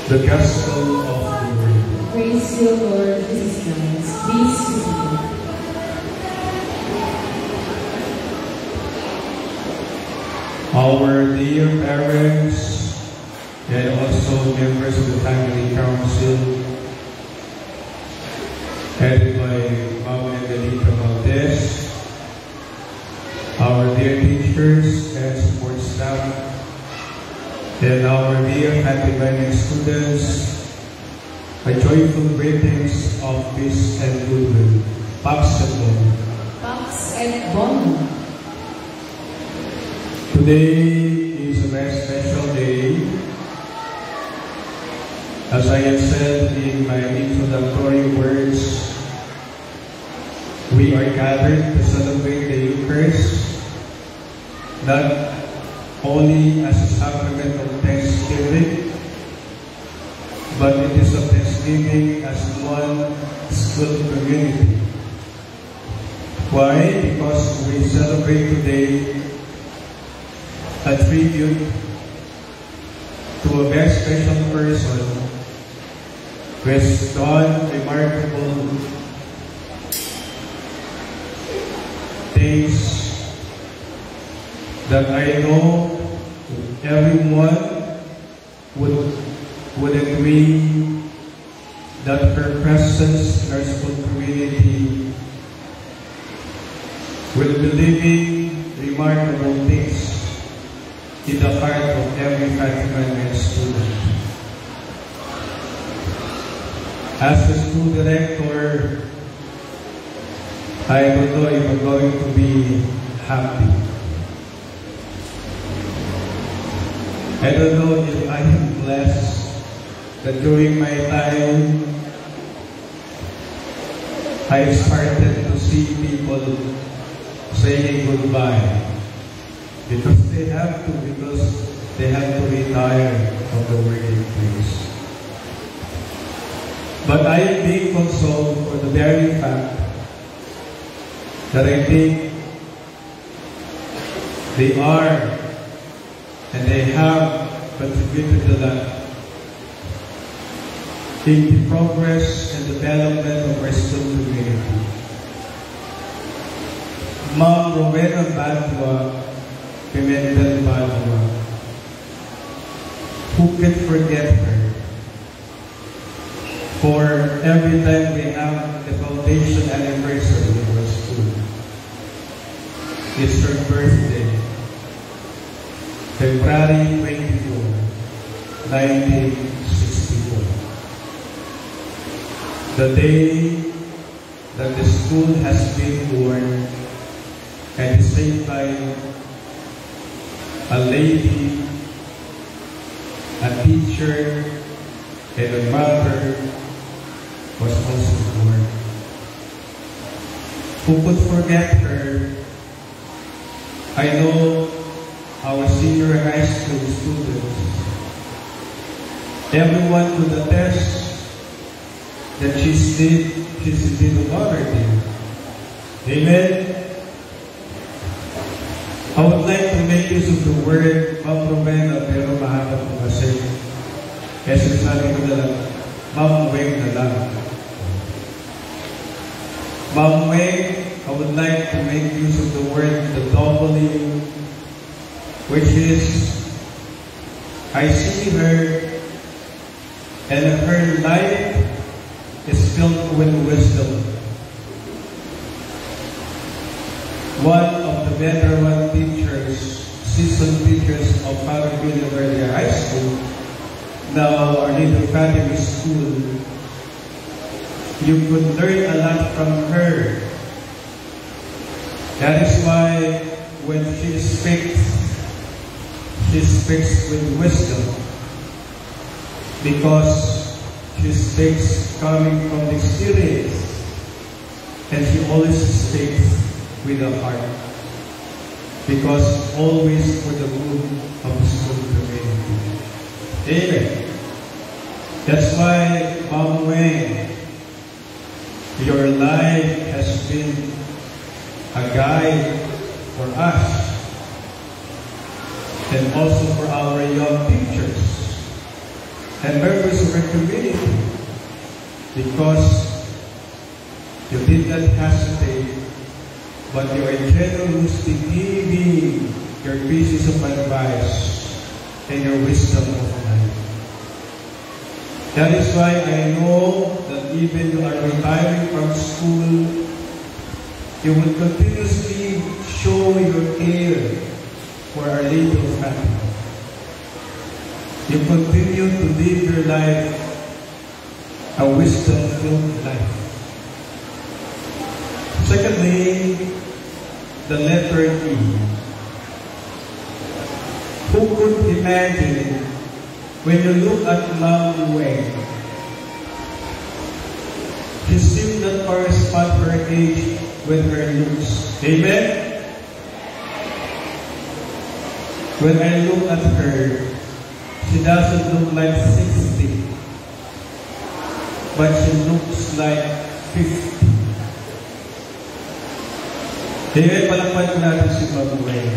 The Gospel of the Lord. Praise you, Lord Jesus Christ. Please be seated. Our dear parents and also members of the Family Council, headed by Ma'am Angelita Valdez, our dear teachers and support staff, and our dear Fatima students, a joyful greetings of peace and goodwill. Pax and Bon. Pax and Bon. Today is a very special day. As I have said in my introductory words, we are gathered to celebrate the Eucharist, not only as a sacrament of thanksgiving, but it is a thanksgiving as one school community. Why? Because we celebrate today a tribute to a very special person who has done remarkable things that I know everyone would agree that her presence in our school community will be living remarkable things in the heart of every Fatima student. As the school director, I don't know if I'm going to be happy. I don't know if I am blessed that during my time, I started to see people saying goodbye. Because they have to retire from the working place. But I am being consoled for the very fact that I think they are and they have contributed a lot in the progress and development of our school community. Ma'am Rowena Badua, Pimentel Badua, who can forget her? For every time we have the foundation anniversary of our school, it's her birthday, February 24, 1964. The day that the school has been born, at the same time, a lady, a teacher, and a mother was also born. Who could forget her? I know our senior high school students. Everyone could attest that she's indeed a mother there. Amen? I would like to make use of the word Ma'am Rowena, pero mahaba po kasi. Kaya sinasabi ko na lang, Ma'am Weng na lang. Ma'am Weng, I would like to make use of the word, the W, which is, I see her, and her life is filled with wisdom. One of the veteran teachers, seasoned teachers of Father University High School, now our Little Academy School, you could learn a lot from her. That is why when she speaks with wisdom, because she speaks coming from the experience, and she always speaks with a heart, because always for the good of the school community. Amen. That's why, Ma'am Weng, your life has been a guide for us and also for our young teachers and members of our community, because you did not hesitate, but you are generously giving your pieces of advice and your wisdom of life. That is why I know that even you are retiring from school, you will continuously show your care for Our Lady of Fatima. You continue to live your life a wisdom-filled life. Secondly, the letter E. Who could imagine when you look at Ma'am Weng, she seemed not correspond her age with her looks. Amen? When I look at her, she doesn't look like 60, but she looks like 50. Amen? Palakpan ko natin si Ma'am Weng.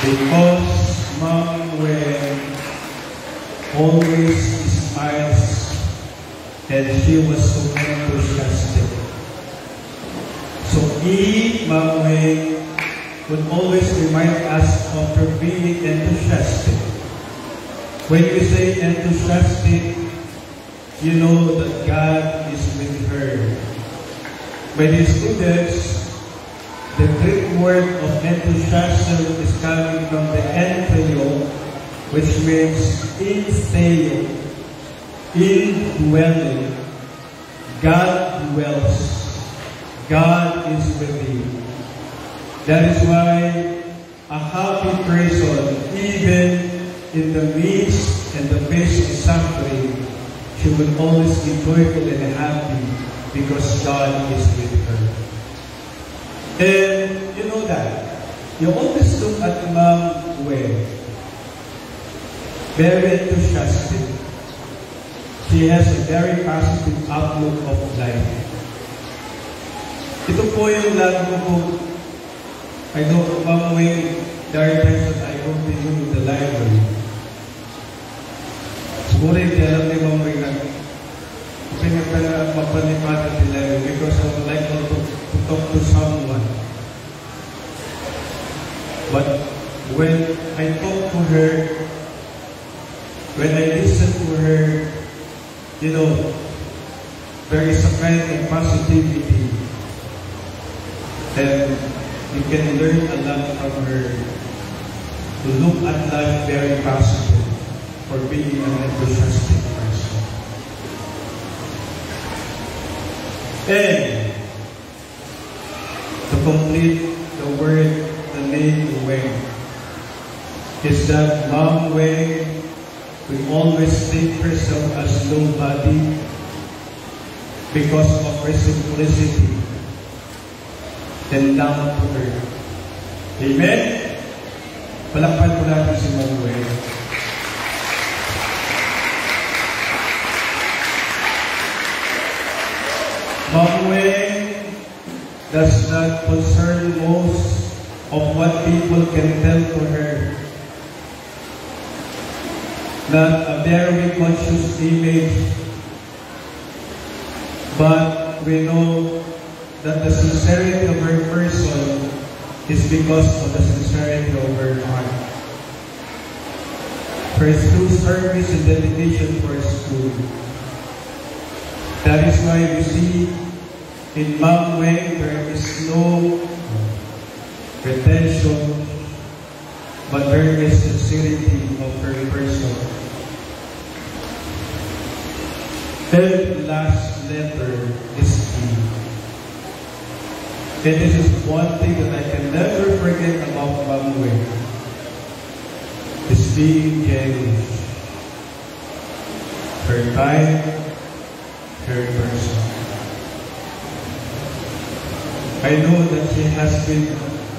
Because Ma'am Weng always smiles and she was so enthusiastic. So Ma'am Weng would always remind us of her being enthusiastic. When we say enthusiastic, you know that God is with her. By the students, the Greek word of enthusiasm is coming from the entheio, which means in theo, indwelling. God dwells. God is with you. That is why a happy person, even in the midst and the face of suffering, she will always be joyful and happy because God is with her. And you know that. You always look at Ma'am Weng, very enthusiastic. She has a very positive outlook of life. Ito po yung lagi ko po, I know, Ma'am Weng, there are times that I go to you in the library. Siguro hindi alam ni Ma'am Weng na mapalipatan the library because I would like to talk to someone. But when I talk to her, when I listen to her, you know, there is a kind of positivity. And you can learn a lot from her to look at life very positive for being an enthusiastic person. And to complete the word, the name Weng, is that Ma'am Weng will always think herself as nobody because of her simplicity and down to earth. Amen? Palakpan po natin si Ma'am Weng. Ma'am Weng does not concern most of what people can tell to her. Not a very conscious image, but we know that the sincerity of her person is because of the sincerity of her heart. Her true service and dedication for school. That is why we see in Ma'am Weng there is no pretension, but there is sincerity of her person. And last letter is T. And this is one thing that I can never forget about Ma'am Weng, is being generous. Her time, her person. I know that she has been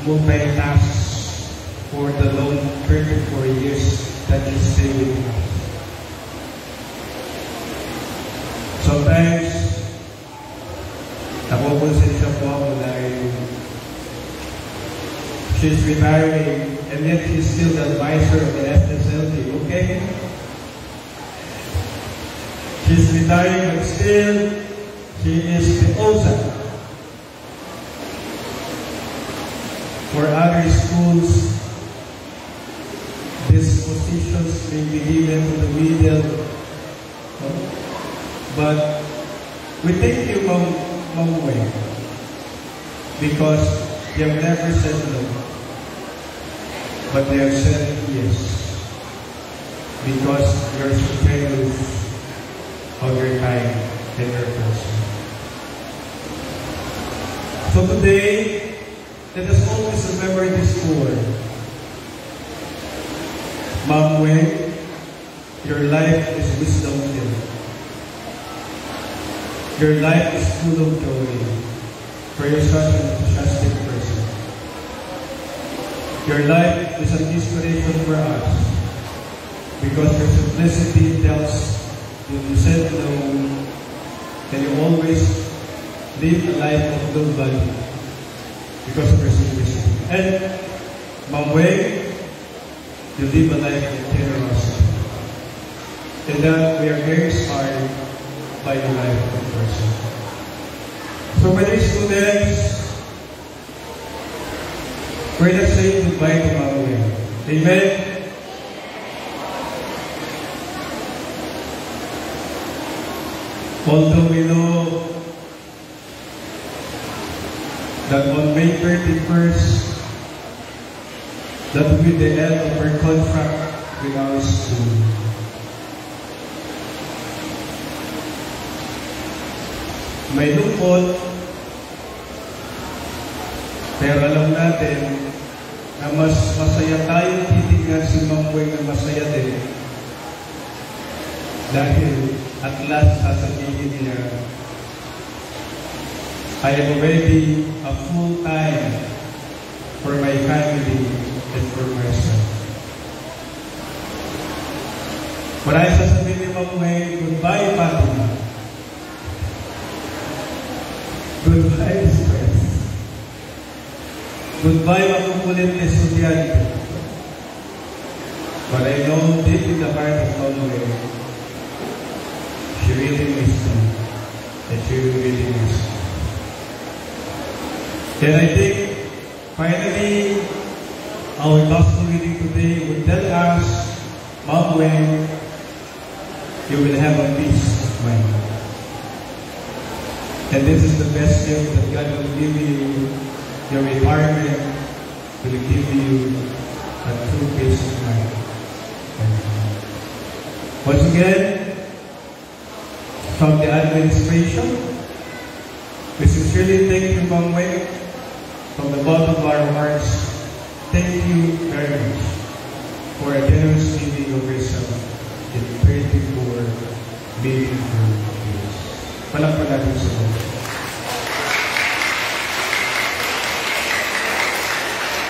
multitasked for the long 34 years that she stayed with us. Sometimes, nakukonsin siya po ako dahil She's retiring, and yet she's still the advisor of the SSLD, okay? She's retiring, but still, she is the OSA. For other schools, these positions may be given to the middle, but we thank you, Ma'am Wei, because you have never said no, but they have said yes, because you are so generous of your time and your person. So today, let us always remember this word. Ma'am Wei, your life is wisdom filled. Your life is full of joy, for you're such an enthusiastic person. Your life is an inspiration for us, because your simplicity tells you to said no, and you always live a life of low value because of your simplicity. And Ma'am Wei, you live a life of generosity. And that we are very inspired by your life of person. So my dear students, we're not saying goodbye to Ma'am Wei. Amen? Although we know that on May 31st, that will be the end of our contract with our school. May lungkot, pero alam natin na mas masaya tayong titignan si Ma'am Wei na masaya din. Dahil at last sasabihin niya, I am already a full time for my family and for myself. Marahil sasabihin ni Ma'am Wei, goodbye, Fatima. Goodbye, stress. Goodbye, makukulit na estudyante. But I know deep in the heart of Ma'am Wei, she really missed me. And she really missed me. And I think, finally, our gospel reading today will tell us, Ma'am Wei, you will have a peace of mind. And this is the best gift that God will give you. Your retirement will give you a true peace of mind. Once again, from the administration, we sincerely thank you, Ma'am Wei, from the bottom of our hearts. Thank you very much for a generous giving of yourself in 34 meaningful years. Palakpakan natin sa Lord.